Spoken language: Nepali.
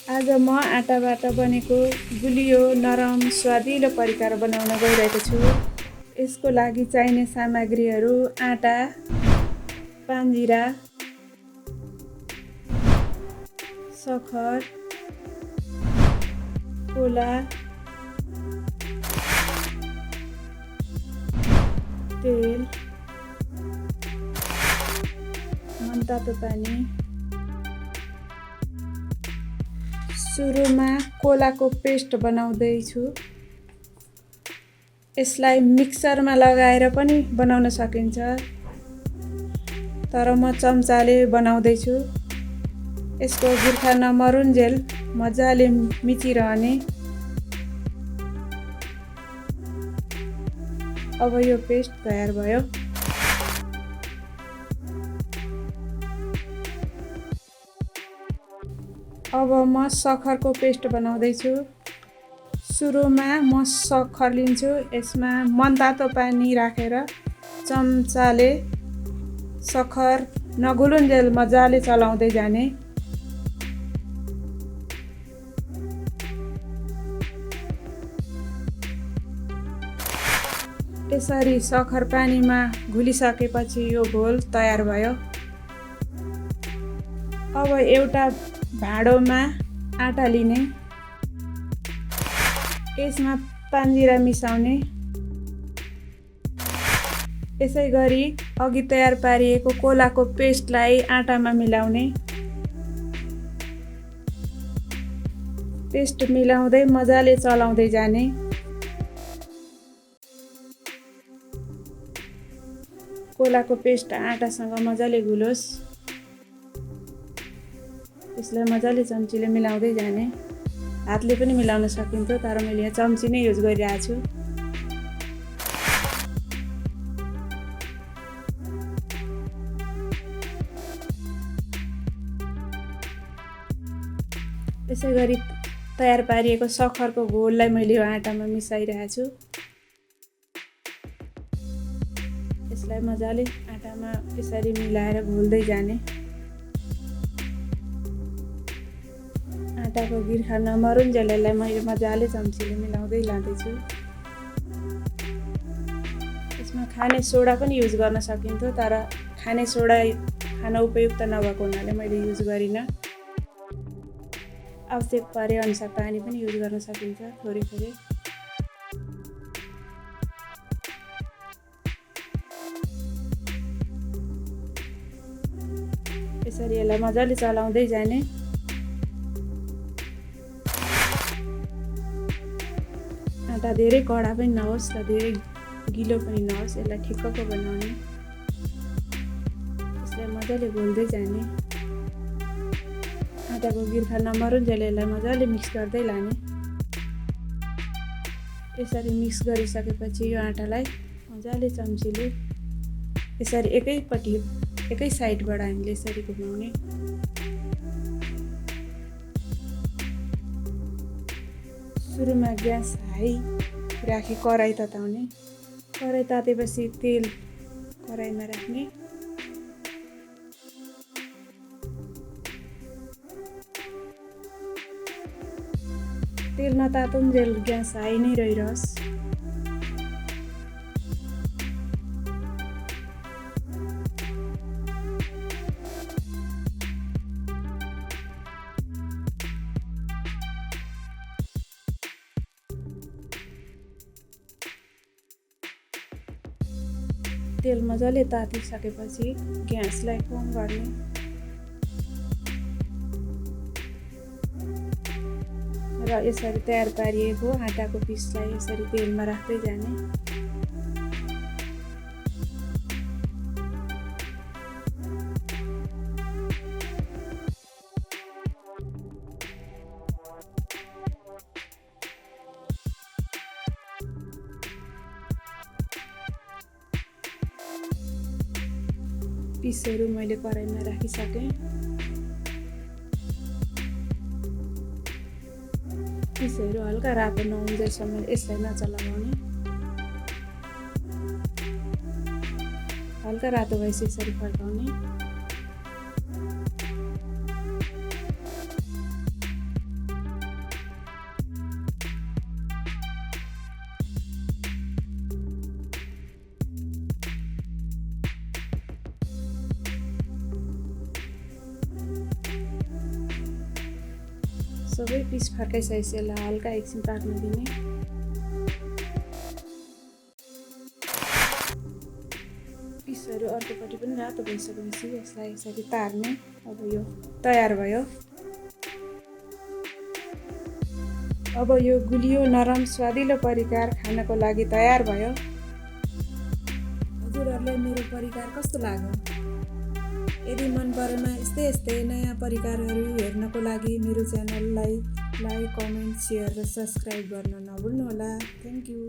आज म आटाबाट बनेको गुलियो नरम स्वादिलो परिकार बनाउन गइरहेको छु। यसको लागि चाहिने सामग्रीहरू आटा, पानजिरा, सक्खर, कोला, तेल, मनतातो पानी। सुरुमा कोलाको पेस्ट बनाउँदैछु। यसलाई मिक्सरमा लगाएर पनि बनाउन सकिन्छ, तर म चम्चाले बनाउँदैछु। यसको गिर्खा नमरुन्जेल मजाले मिचिरहने। अब यो पेस्ट तयार भयो। अब म सक्खरको पेस्ट बनाउँदैछु। सुरुमा म सक्खर लिन्छु। यसमा मनतातो पानी राखेर चम्चाले सक्खर नघुलुन्जेल मजाले चलाउँदै जाने। यसरी सक्खर पानीमा घुलिसकेपछि यो घोल तयार भयो। अब एउटा भाँडोमा आटा लिने, यसमा पानजिरा मिसाउने। यसै गरी अघि तयार पारिएको कोलाको पेस्टलाई आटामा मिलाउने। पेस्ट मिलाउँदै मजाले चलाउँदै जाने। कोलाको पेस्ट आटासँग मजाले घुलोस्। यसलाई मजाले चम्चीले मिलाउँदै जाने। हातले पनि मिलाउन सकिन्छ, तर मैले यहाँ चम्ची नै युज गरिरहेको छु। यसै गरी तयार पारिएको सक्खरको घोललाई मैले यो आटामा मिसाइरहेको छु। यसलाई मजाले आटामा यसरी मिलाएर घोल्दै जाने। आटाको गिर्खा नमरुन्जेल यसलाई मैले मजाले चम्चीले मिलाउँदै लाँदैछु। यसमा खाने सोडा पनि युज गर्न सकिन्थ्यो, तर खाने सोडा खान उपयुक्त नभएको हुनाले मैले युज गरिनँ। आवश्यक परे अनुसार पानी पनि युज गर्न सकिन्छ, थोरै थोरै। यसरी यसलाई मजाले चलाउँदै जाने। आटा धेरै कडा पनि नहोस् र धेरै गिलो पनि नहोस्, यसलाई ठिक्कको बनाउने। यसलाई मजाले घोल्दै जाने। आटाको गिर्खा नमरुन्जेल यसलाई मजाले मिक्स गर्दै लाने। यसरी मिक्स गरिसकेपछि यो आटालाई मजाले चम्चीले यसरी एकै साइडबाट हामीले यसरी घुमाउने। सुरुमा ग्यास हाई राखी कराई तताउने। कराई तातेपछि तेल कराईमा राख्ने। तेल नतातुन्जेल ग्यास हाई नै रहिरहोस्। तेल मजाले तातिसकेपछि ग्यासलाई कम गर्ने। र यसरी तयार पारिएको आटाको पिसलाई यसरी तेलमा राख्दै जाने। पिसहरू मैले कराईमा राखिसकेँ। पिसहरू हल्का रातो नहुन्जेलसम्म यसलाई नचलाउने। हल्का रातो भएपछि यसरी फर्काउने। सबै पिस फर्काइसकेपछि यसलाई हल्का एकछिन पाक्न दिने। पिसहरू अर्कोपट्टि पनि रातो भइसकेपछि यसलाई यसरी तार्ने। अब यो तयार भयो। अब यो गुलियो नरम स्वादिलो परिकार खानको लागि तयार भयो। हजुरहरूलाई मेरो परिकार कस्तो लाग्यो? यदि मन परेमा यस्तै नयाँ परिकारहरू हेर्नको लागि मेरो च्यानललाई लाइक, कमेन्ट, सेयर र सब्सक्राइब गर्न नभुल्नुहोला। Thank you.